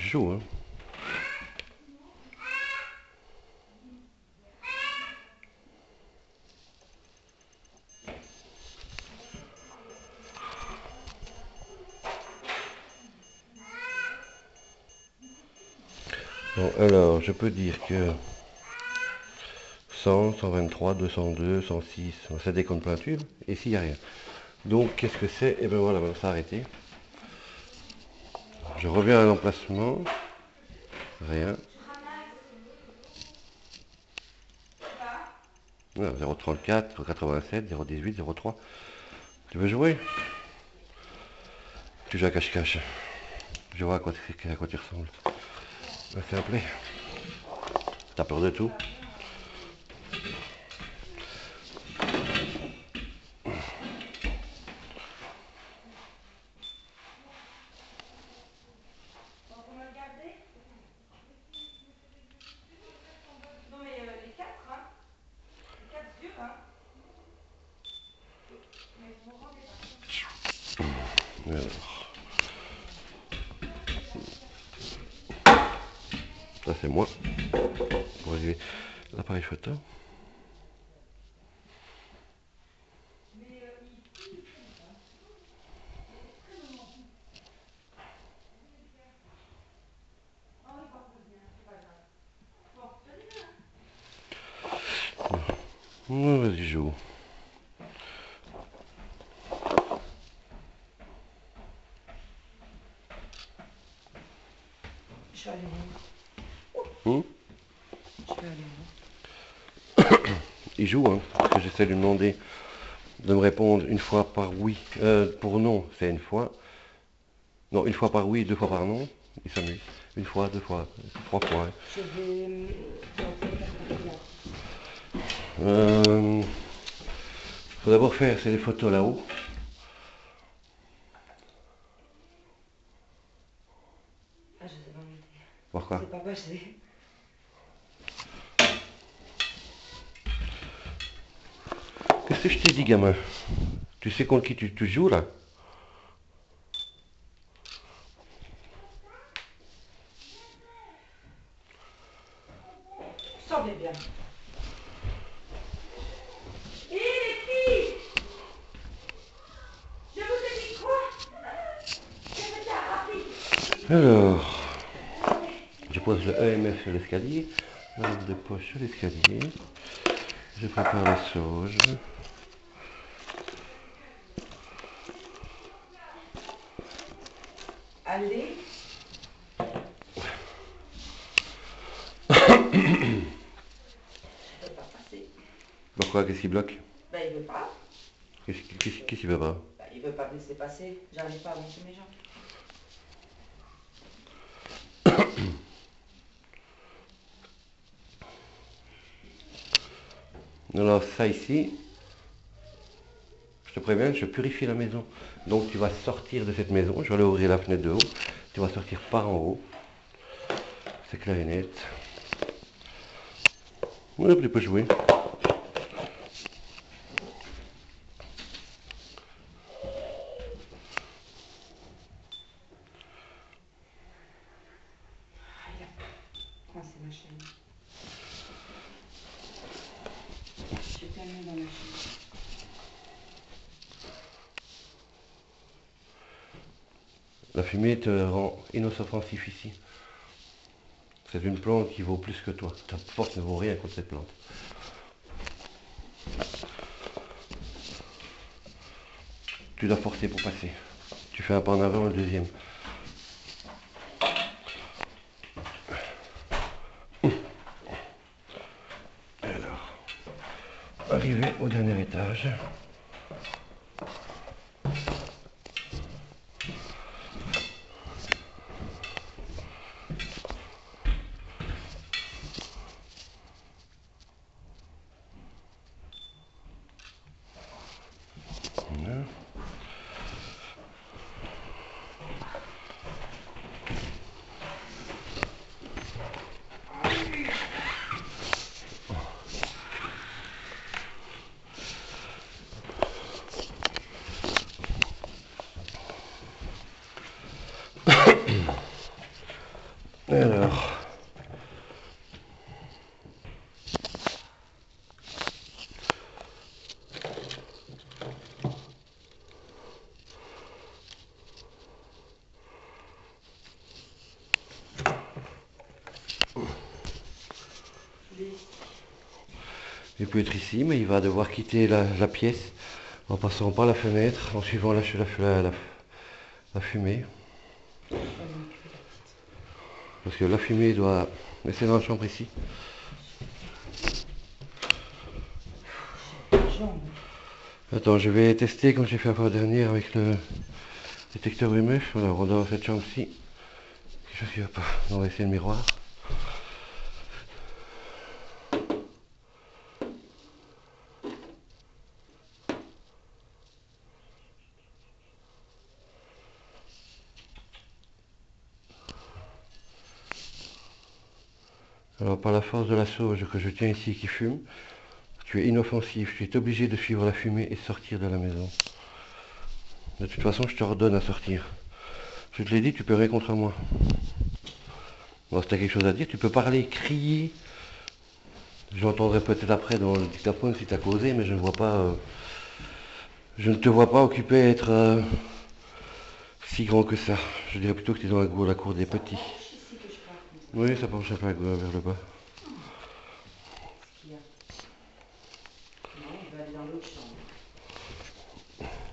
joue, hein. Bon, alors, je peux dire que 100, 123, 202, 106, ça décompte plein tube, et ici il n'y a rien. Donc, qu'est-ce que c'est? Et ben voilà, ça s'est arrêté. Je reviens à l'emplacement, rien. Non, 034, 087, 018, 03. Tu veux jouer? Tu joues à cache-cache. Je vois à quoi tu ressembles. Fais un play. T'as peur de tout? Alors, ça c'est moi. Pour régler l'appareil photo. Vas-y, joue. Je vais aller Hum? Je vais aller Il joue, hein, parce que j'essaie de lui demander de me répondre une fois par oui. Pour non, c'est une fois. Non, une fois par oui, deux fois par non. Il s'amuse. Une fois, deux fois, trois fois. Hein. Je vais Faut d'abord faire, c'est les photos là-haut. Ah, je sais pas monter. Pourquoi? C'est pas passé. Qu'est-ce que je t'ai dit, gamin? Tu sais contre qui tu joues là? Semblez bien. Hé, les filles! Je vous ai dit quoi? Je vais faire rapide. Alors, je pose le EMF sur l'escalier, la lampe de poche sur l'escalier, je prépare la sauge. Allez. Je peux pas passer. Pourquoi? Qu'est-ce qui bloque? Ben, il veut pas. Qu'est-ce qui va pas? Ben, il veut pas me laisser passer. J'arrive pas à monter mes jambes. Alors ça ici, je te préviens, je purifie la maison. Donc tu vas sortir de cette maison, je vais aller ouvrir la fenêtre de haut, tu vas sortir par en haut. C'est clair et net. Ouais, tu peux jouer. Ah, c'est ma chaîne. Je suis tellement dans ma chaîne. La fumée te rend inoffensif ici. C'est une plante qui vaut plus que toi. Ta force ne vaut rien contre cette plante. Tu dois forcer pour passer. Tu fais un pas en avant, le deuxième. Alors, arrivé au dernier étage. Voilà. Alors. Il peut être ici, mais il va devoir quitter la pièce en passant par la fenêtre, en suivant la fumée. Parce que la fumée doit... Mais c'est dans la chambre ici. Attends, je vais tester comme j'ai fait la fois dernière avec le détecteur UMF. Alors, on est dans cette chambre-ci. Quelque chose qui va pas. On va essayer le miroir. Alors, par la force de la sauge que je tiens ici qui fume, tu es inoffensif. Tu es obligé de suivre la fumée et sortir de la maison. De toute façon, je te redonne à sortir. Je te l'ai dit, tu peux rien contre moi. Bon, si tu as quelque chose à dire, tu peux parler, crier. J'entendrai peut-être après dans le dictaphone si tu as causé, mais je ne vois pas. Je ne te vois pas occupé à être si grand que ça. Je dirais plutôt que tu es dans la cour des petits. Oui, ça penche un peu vers le bas.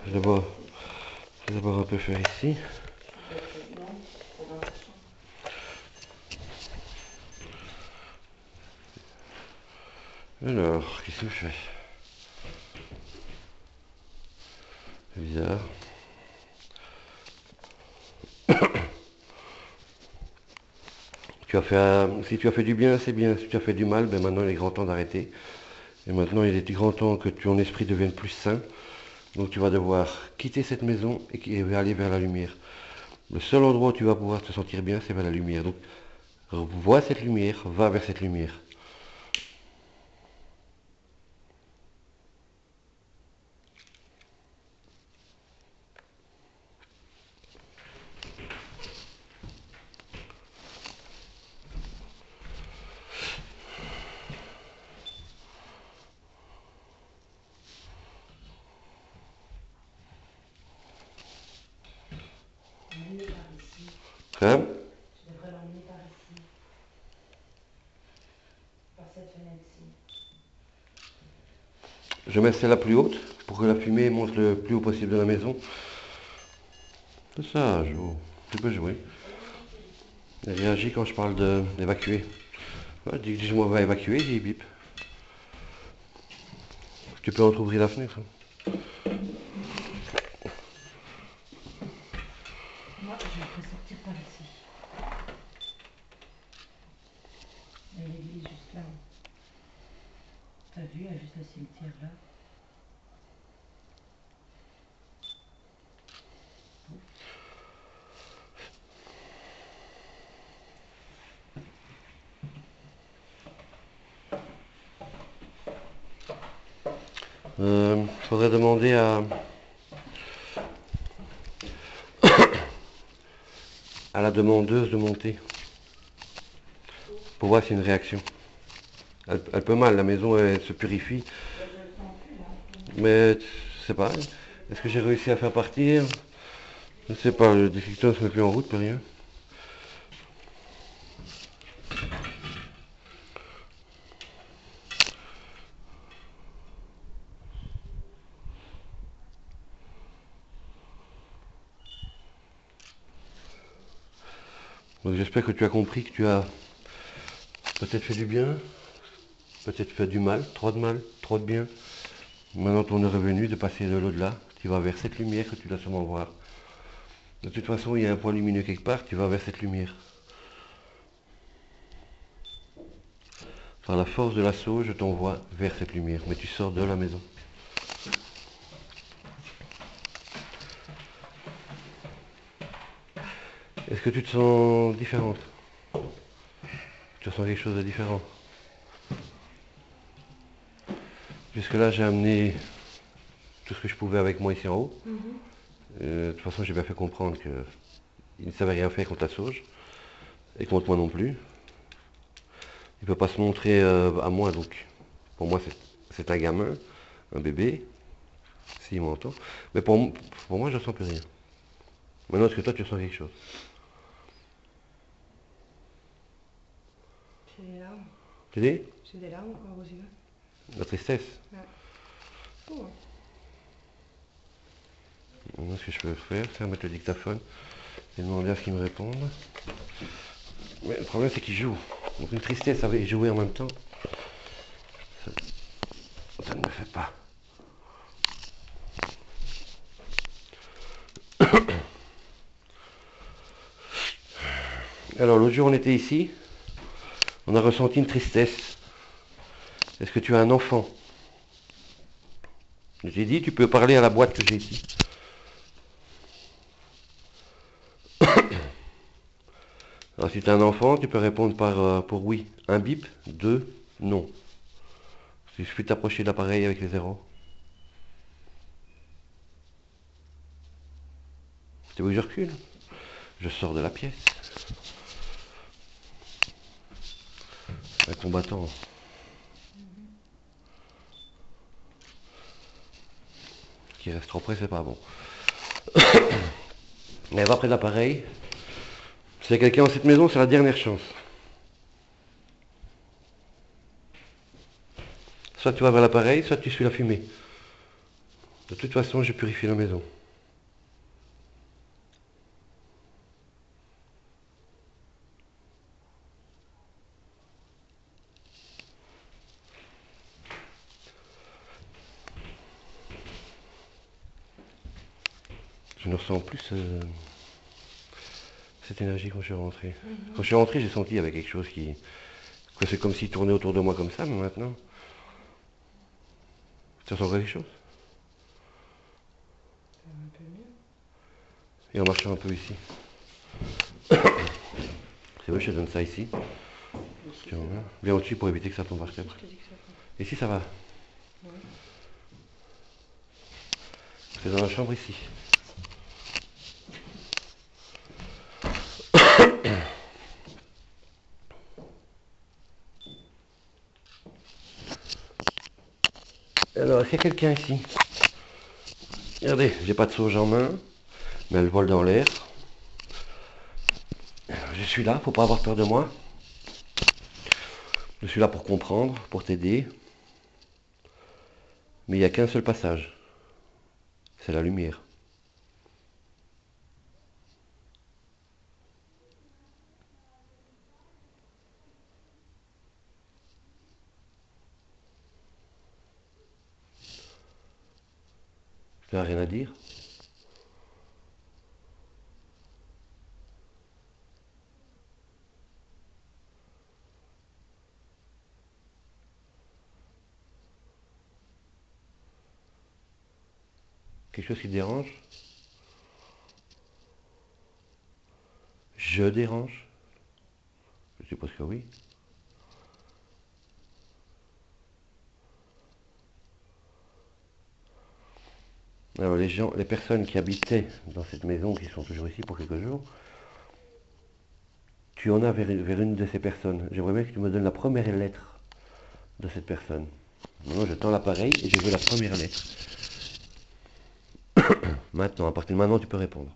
Je vais d'abord un peu faire ici. Alors, qu'est-ce que je fais? C'est bizarre. Si tu as fait du bien, c'est bien. Si tu as fait du mal, ben maintenant il est grand temps d'arrêter. Et maintenant il est grand temps que ton esprit devienne plus sain. Donc tu vas devoir quitter cette maison et aller vers la lumière. Le seul endroit où tu vas pouvoir te sentir bien, c'est vers la lumière. Donc vois cette lumière, va vers cette lumière. Hein? Je devrais l'emmener par ici. Par cette fenêtre-ci. Je mets celle-là plus haute pour que la fumée monte le plus haut possible de la maison. C'est ça, tu peux jouer. Elle réagit quand je parle d'évacuer. Ouais, dis-moi va évacuer, dis bip. Tu peux entrouvrir la fenêtre. Moi, je le ferai sortir par ici. Et l'église juste là. T'as vu, il y a juste le cimetière là. Faudrait demander à la demandeuse de monter pour voir s'il y a une réaction. Elle peut mal, la maison elle se purifie. Mais je sais pas. Est-ce que j'ai réussi à faire partir? Je ne sais pas, le détecteur ne se met plus en route, plus rien. Donc j'espère que tu as compris que tu as peut-être fait du bien, peut-être fait du mal, trop de bien. Maintenant ton heure est venue de passer de l'au-delà. Tu vas vers cette lumière que tu dois sûrement voir. De toute façon, il y a un point lumineux quelque part, tu vas vers cette lumière. Par la force de l'assaut, je t'envoie vers cette lumière, mais tu sors de la maison. Est-ce que tu te sens différente? Tu ressens quelque chose de différent? Jusque-là, j'ai amené tout ce que je pouvais avec moi ici en haut. De toute façon, j'ai bien fait comprendre qu'il ne savait rien faire contre la sauge. Et contre moi non plus. Il peut pas se montrer à moi, donc pour moi c'est un gamin, un bébé, s'il m'entend. Mais pour moi je sens plus rien. Maintenant est-ce que toi tu sens quelque chose? J'ai des larmes. Tu dis? J'ai des larmes encore aux yeux. La tristesse. Ouais. Oh. Maintenant ce que je peux faire, c'est mettre le dictaphone et demander à ce qu'il me réponde. Mais le problème c'est qu'il joue. Donc une tristesse avec jouer en même temps, ça ne me fait pas. Alors l'autre jour on était ici, on a ressenti une tristesse. Est-ce que tu as un enfant? J'ai dit tu peux parler à la boîte que j'ai ici. Alors si tu as un enfant, tu peux répondre pour oui. Un bip, deux, non. Il suffit de t'approcher de l'appareil avec les zéros. Tu veux que je recule? Je sors de la pièce. Un combattant. Qui reste trop près, c'est pas bon. Elle va près de l'appareil. S'il y a quelqu'un dans cette maison, c'est la dernière chance. Soit tu vas vers l'appareil, soit tu suis la fumée. De toute façon, je purifie la maison. Je ne ressens plus cette énergie quand je suis rentré. Quand je suis rentré, j'ai senti qu'il y avait quelque chose qui... que c'est comme s'il tournait autour de moi comme ça, mais maintenant... Tu ressens quelque chose? Un peu mieux. Et en marchant un peu ici. C'est vrai, je te donne ça ici. Tiens, viens au-dessus pour éviter que ça tombe par terre. Je te dis que ça tombe. Ici, ça va. Ouais. C'est dans la chambre ici. Alors, est-ce qu'il y a quelqu'un ici? Regardez, j'ai pas de sauge en main, mais elle vole dans l'air. Je suis là, faut pas avoir peur de moi. Je suis là pour comprendre, pour t'aider. Mais il n'y a qu'un seul passage. C'est la lumière. Tu n'as rien à dire? Quelque chose qui te dérange? Je dérange? Je suppose que oui. Alors les gens, les personnes qui habitaient dans cette maison, qui sont toujours ici pour quelques jours, tu en as vers une de ces personnes. J'aimerais bien que tu me donnes la première lettre de cette personne. Maintenant, je tends l'appareil et je veux la première lettre. Maintenant, à partir de maintenant, tu peux répondre.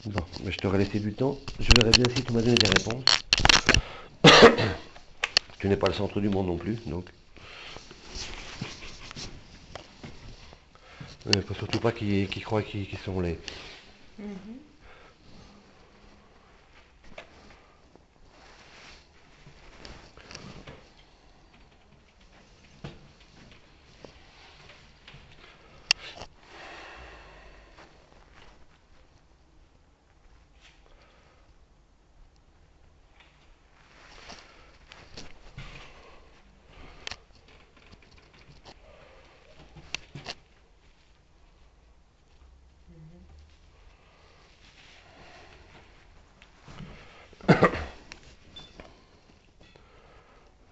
Bon, mais je t'aurais laissé du temps. Je verrai bien si tu m'as donné des réponses. Tu n'es pas le centre du monde non plus, donc. Il ne faut surtout pas qu'ils croient qu'ils sont laids.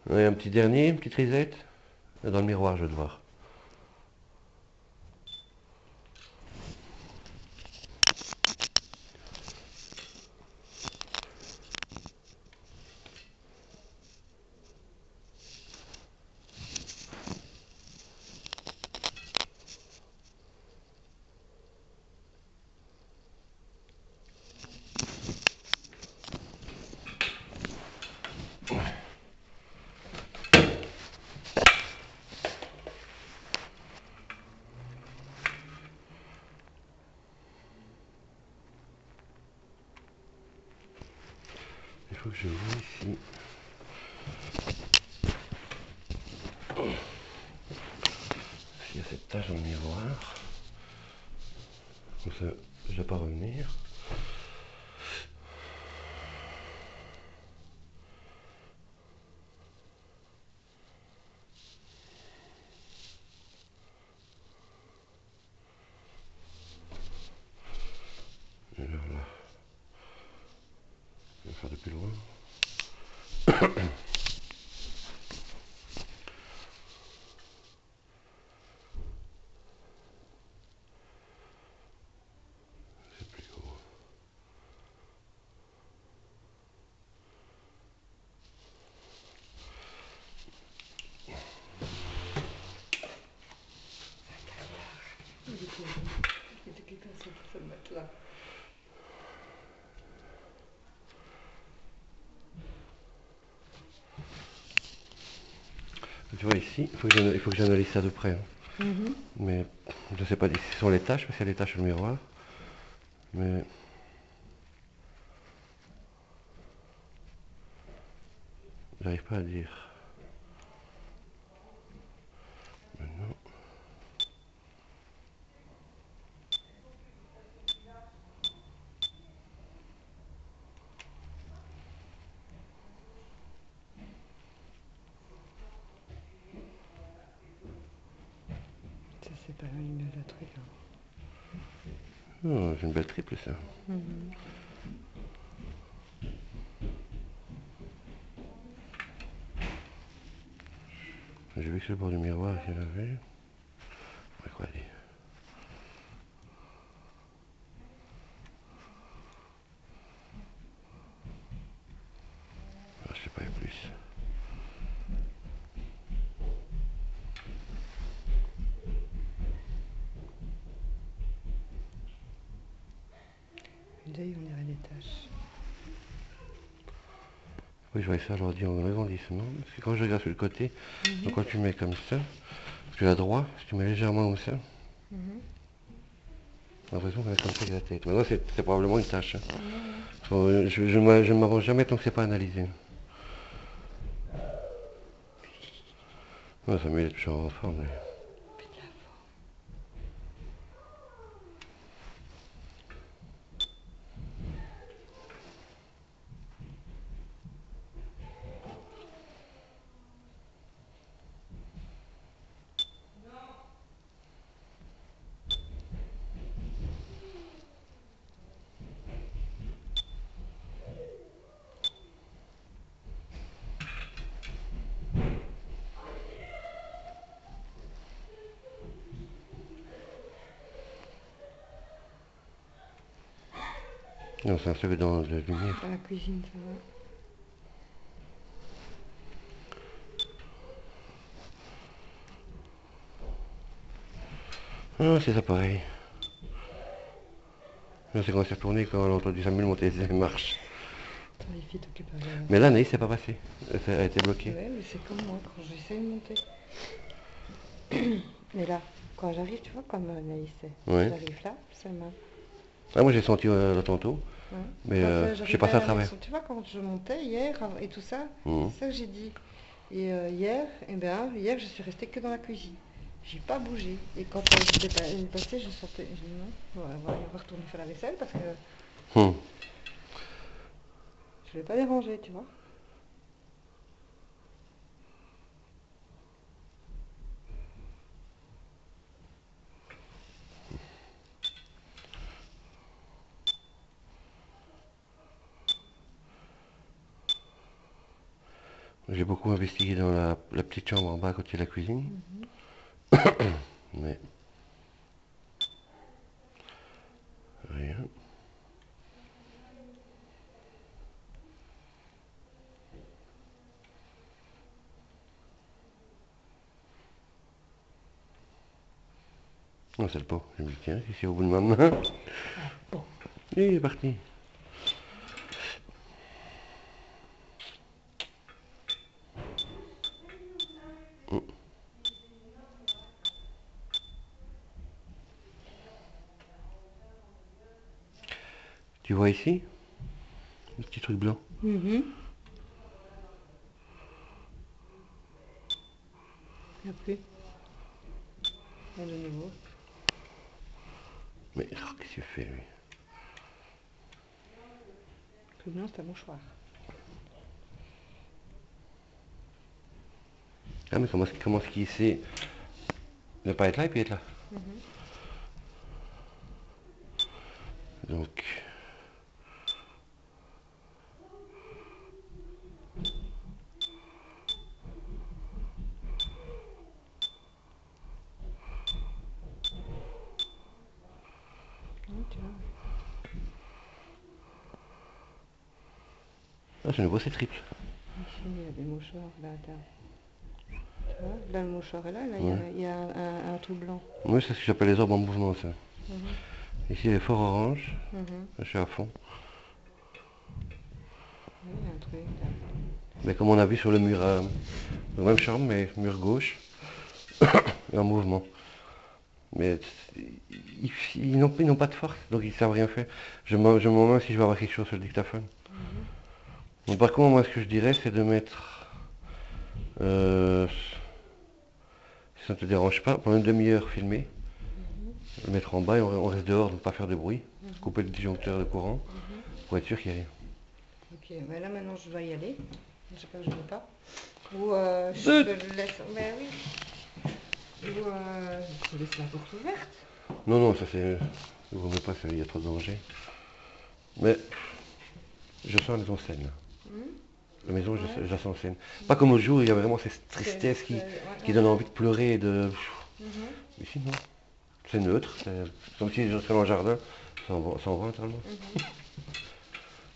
Et un petit dernier, une petite risette. Dans le miroir, je vais te voir. Il faut que je vois ici. S'il y a cette tache dans le miroir. Comme ça, je ne vais pas revenir. Et alors là, je vais faire de plus loin. C'est plus haut. Il est occupé à ce matelas. Tu vois ici, il faut que j'analyse ça de près. Hein. Mais je ne sais pas si ce sont les taches, parce qu'il y a des taches sur le miroir. Mais j'arrive pas à dire. Maintenant. Ça, c'est pas une la truc. Hein. Oh, c'est une belle triple ça. J'ai vu que sur le bord du miroir qu'il y en avait. Ouais, quoi dire. Ah, je sais pas plus. L'œil, on dirait des taches. Oui, je vois ça, je leur dis en agrandissement. Parce que quand je regarde sur le côté, donc quand tu mets comme ça, tu as droit, si tu mets légèrement comme ça, j'ai l'impression qu'on est comme ça avec la tête. Maintenant, c'est probablement une tâche. Hein. Je ne m'avance jamais tant que c'est pas analysé. Ouais, ça met toujours en forme. Mais... Non, c'est un truc dans la lumière. Dans la cuisine, ça va. Ah, c'est ça pareil. C'est quand c'est retourné, quand on a entendu Samuel monter les marches. Les filles t'occupent à Mais là, Naïs, c'est pas passé. Ça a été bloqué. Ouais, mais c'est comme moi quand j'essaie de monter. Mais là, quand j'arrive, tu vois, comme Naïs sait. Ouais. J'arrive là, ça m'a. Ah, moi j'ai senti là tantôt, Ouais. mais je J'arrivais suis passé à la travers. maison. Tu vois, quand je montais hier et tout ça, Mhm. c'est ça que j'ai dit. Et hier, hier, je suis restée que dans la cuisine. J'ai pas bougé. Et quand j'étais passée, je sortais. J'ai dit non, on va retourner faire la vaisselle parce que Mhm. je vais pas déranger, tu vois. J'ai beaucoup investigué dans la petite chambre en bas à côté de la cuisine. Mais rien. Non, c'est le pot. Je me dis, tiens, ici au bout de ma main. Bon. Et il est parti. Tu vois ici le petit truc blanc. Il n'y a plus. Il y a de nouveau. Mais oh, qu'est-ce qu'il fait lui? Le blanc, c'est un mouchoir. Ah mais comment est-ce qu'il sait ne pas être là et puis être là? Donc... Tu vois. Ah c'est nouveau, c'est triple. Ici, il y a des mouchoirs. Là, attends. Tu vois, là, le mouchoir est là. Là, Ouais. il y a un truc blanc. Oui, c'est ce que j'appelle les orbes en mouvement, ça. Ici, il est fort orange. Je suis à fond. Oui, il y a un truc là. Mais comme on a vu sur le mur, la même chambre, mais mur gauche, et en mouvement. Mais ils n'ont pas de force, donc ils savent rien faire. Je me demande si je vais avoir quelque chose sur le dictaphone. Donc, par contre, moi, ce que je dirais, c'est de mettre, si ça ne te dérange pas, pendant une demi-heure filmer, le mettre en bas et on reste dehors, donc pas faire de bruit, couper le disjoncteur de courant, pour être sûr qu'il n'y a rien. Ok, mais là maintenant je dois y aller. Je sais pas que je veux pas. Ou je Zut. le laisse. Mais oui. Ou je laisse la porte ouverte. Non, non, ça c'est... Il vaut mieux pas, il y a trop de danger. Mais je sens la maison saine. La maison, je la sens saine. Pas comme au jour, il y a vraiment cette tristesse qui donne envie de pleurer et de... Ici, non. C'est neutre. C'est comme si je serais dans le jardin. Ça en va totalement.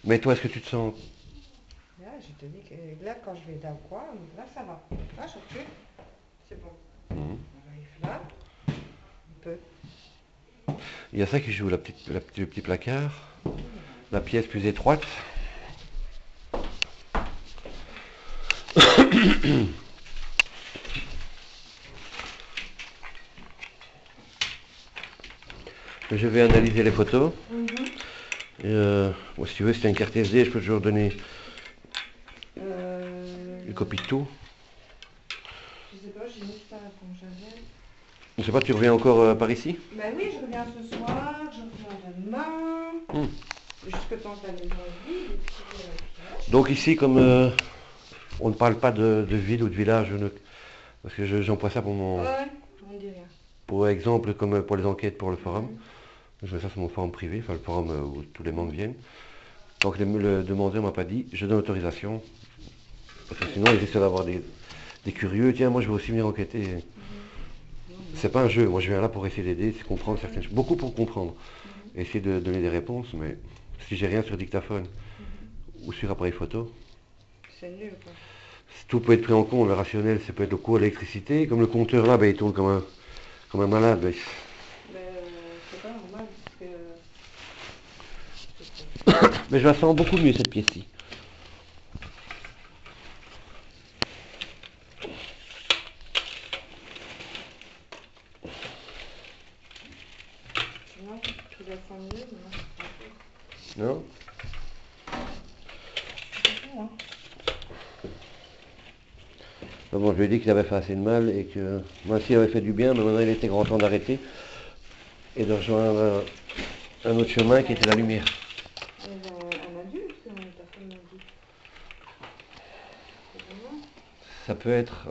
Mais toi, est-ce que tu te sens... Là, je te dis que là, quand je vais dans quoi, là ça va. Là, je recule. C'est bon. J'arrive là. Un peu. Il y a ça qui joue, le petit placard. La pièce plus étroite. Je vais analyser les photos. Et bon, si tu veux, si tu as une carte SD, je peux toujours donner une copie de tout. Je sais pas, j'ai mis ça quand j'avais. Je sais pas, tu reviens encore par ici? Ben oui, je reviens ce soir, je reviens demain. Jusque tant que la maison est vide. Et puis, Donc ici, comme on ne parle pas de ville ou de village, parce que j'emploie ça pour mon... ouais, on ne dit rien. Pour exemple, comme pour les enquêtes pour le forum. Je mets ça sur mon forum privé, enfin le forum où tous les membres viennent. Tant que le demandeur m'a pas dit, je donne autorisation. Parce que sinon, ils essaient d'avoir des curieux. Tiens, moi je veux aussi venir enquêter. C'est pas un jeu, moi je viens là pour essayer d'aider, c'est comprendre certaines choses. Beaucoup pour comprendre. Essayer de donner des réponses, mais si j'ai rien sur dictaphone ou sur appareil photo, C'est nul quoi. tout peut être pris en compte. Le rationnel, ça peut être le coût de l'électricité. Comme le compteur là, ben, il tourne comme un malade. Ben, C'est pas normal parce que. mais je la sens beaucoup mieux cette pièce-ci. Non, tu la sens mieux, mais Non? non. Ben bon, je lui ai dit qu'il avait fait assez de mal et que moi aussi il avait fait du bien, mais maintenant il était grand temps d'arrêter et de rejoindre un autre chemin qui était la lumière. Un adulte, ta femme m'a dit. Ça peut être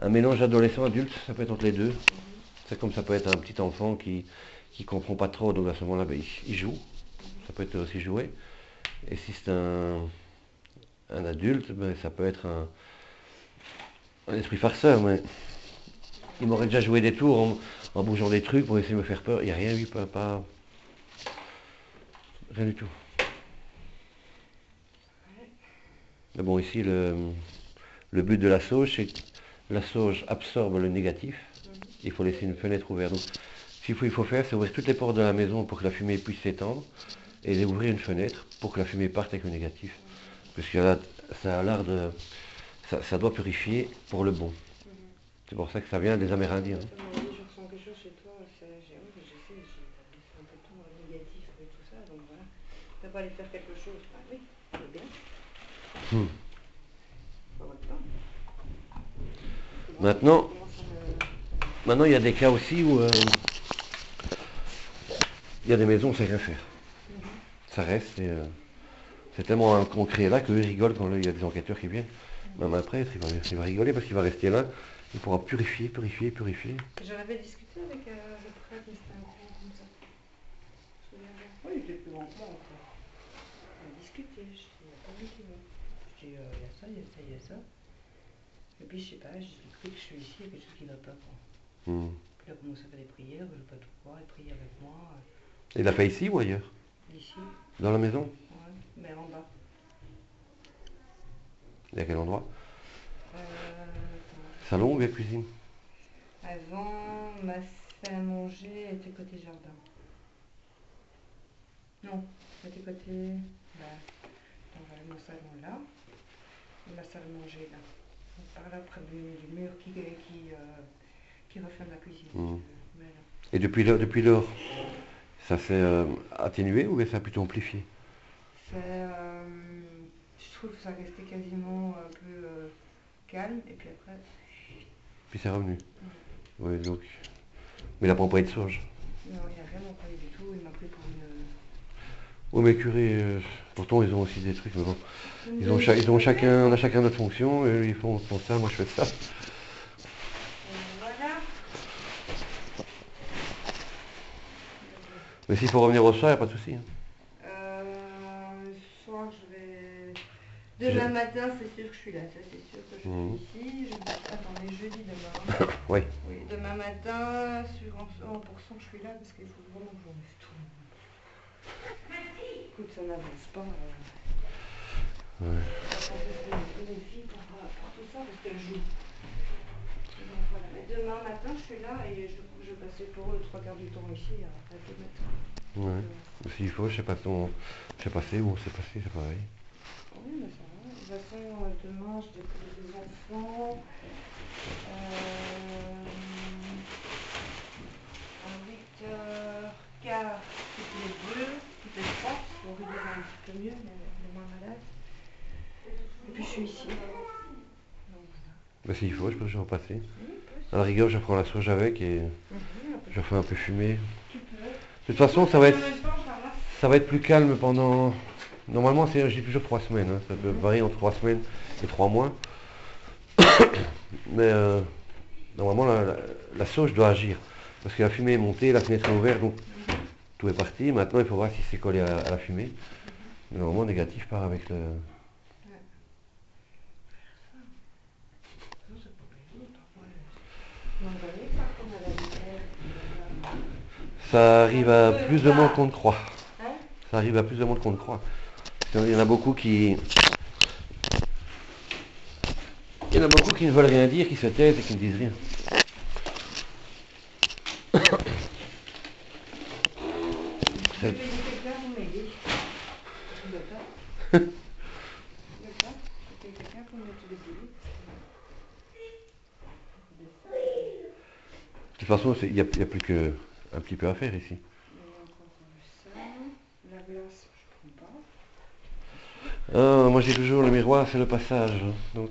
un mélange adolescent-adulte, ça peut être entre les deux. C'est comme ça peut être un petit enfant qui comprend pas trop, donc à ce moment-là, ben, il joue. Ça peut être aussi joué. Et si c'est un un adulte, ben, ça peut être un esprit farceur, mais il m'aurait déjà joué des tours en bougeant des trucs pour essayer de me faire peur. Il n'y a rien eu, rien du tout. Mais bon, ici, le but de la sauge, c'est que la sauge absorbe le négatif. Il faut laisser une fenêtre ouverte. Donc, ce qu'il faut faire, c'est ouvrir toutes les portes de la maison pour que la fumée puisse s'étendre et ouvrir une fenêtre pour que la fumée parte avec le négatif. Parce que là, ça a l'air de... Ça doit purifier pour le bon. C'est pour ça que ça vient des Amérindiens. Je ressens quelque chose chez toi, oui, je sais, j'ai un peu tout négatif et tout ça, donc voilà. Tu vas pas aller faire quelque chose, bah oui, c'est bien. Pas votre temps. Maintenant, il y a des cas aussi où il y a des maisons, on ne sait rien faire. Ça reste, et c'est tellement concret là qu'eux rigolent quand il y a des enquêteurs qui viennent. Même après, il va rigoler parce qu'il va rester là. Il pourra purifier. J'en avais discuté avec le prêtre, mais c'était un grand comme ça. Je me souviens bien. Oui, il était plus grand que moi encore. On a discuté, je dis, il n'y a pas de qui va. Je dis, il y a ça, il y a ça, il y a ça. Et puis, je sais pas, je dis, depuis que je suis ici, il y a quelque chose qui ne va pas, quoi. Puis là, on commence à faire des prières, je ne sais pas tout quoi, il prie avec moi. Il l'a fait ici ou ailleurs? Ici. Dans la maison? Ouais, mais en bas. Et à quel endroit? Attends. Salon ou bien cuisine? Avant, ma salle à manger était côté jardin. Non, c'était côté. Bah, on va mon salon là, et ma salle à manger là. Donc, par là, près du mur qui referme la cuisine. Voilà. Et depuis lors, ça s'est atténué ou bien ça a plutôt amplifié? Je trouve que ça restait quasiment un peu calme, et puis après. Puis c'est revenu. Oui, donc. Mais il n'a pas employé de sauge. Non, il n'a rien employé du tout, il m'a pris pour une. Oui, mais curé, pourtant ils ont aussi des trucs, mais bon. Ils ont chacun, on a chacun notre fonction, et ils font ça, moi je fais ça. Voilà. Mais s'il faut revenir au soir, il n'y a pas de souci. Le soir, je vais. Demain matin, c'est sûr que je suis là, ça c'est sûr que je suis ici. Attendez, jeudi demain. Oui. Oui, demain matin, sur 100% je suis là parce qu'il faut vraiment que je remette tout. Écoute, ça n'avance pas. Ouais. Les filles pour tout ça parce qu'elles jouent. Donc voilà, mais demain matin, je suis là et je vais passer pour eux 3 quarts du temps ici à 2 mètres. Ouais. S'il faut, je sais pas où c'est passé, c'est pareil. Oui, mais ça va. De toute façon, demain, je dépose des enfants. À 8h15, toutes les deux, toutes les trois, parce qu'on va un petit peu mieux, mais les moins malades. Et puis je suis ici. Donc voilà. S'il faut, je peux toujours repasser. À la rigueur, je prends la sauge avec et je fais un peu fumer. Tu peux. De toute façon, ça va être plus calme pendant. Normalement, je dis toujours 3 semaines. Hein. Ça peut varier entre 3 semaines et 3 mois. Mais normalement, la sauge doit agir. Parce que la fumée est montée, la fenêtre est ouverte, donc tout est parti. Maintenant, il faut voir si c'est collé à la fumée. Mais normalement, négatif part avec le. Ça arrive à plus de monde qu'on ne croit. Ça arrive à plus de monde qu'on ne croit. Il y en a beaucoup qui. Il y en a beaucoup qui ne veulent rien dire, qui se taisent et qui ne disent rien. De toute façon, il n'y a plus qu'un petit peu à faire ici. Moi j'ai toujours le miroir, c'est le passage. Donc.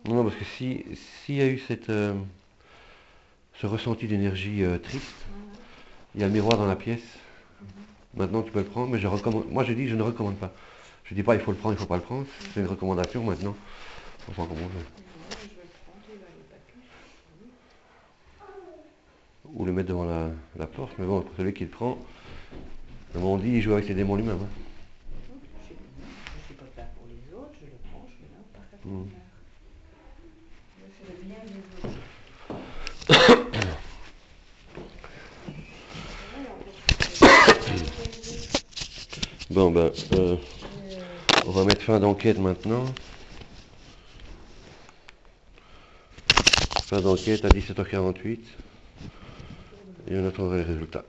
Non, parce que s'il y a eu ce ressenti d'énergie triste, il y a le miroir dans la pièce. Maintenant tu peux le prendre, mais moi je dis je ne recommande pas. Je dis pas il faut le prendre, il faut pas le prendre. C'est une recommandation maintenant. Enfin, comment on veut. Non, je vais le prendre, il va aller papier. Ou le mettre devant la porte. Mais bon, pour celui qui le prend, comme on dit, il joue avec ses démons lui-même. Hein. Je ne suis pas faire pour les autres, je le prends, je mets là, pas faire pour Mm. je fais le bien des autres. Bon ben, on va mettre fin d'enquête maintenant. Fin d'enquête à 17h48. Et on attendra les résultats.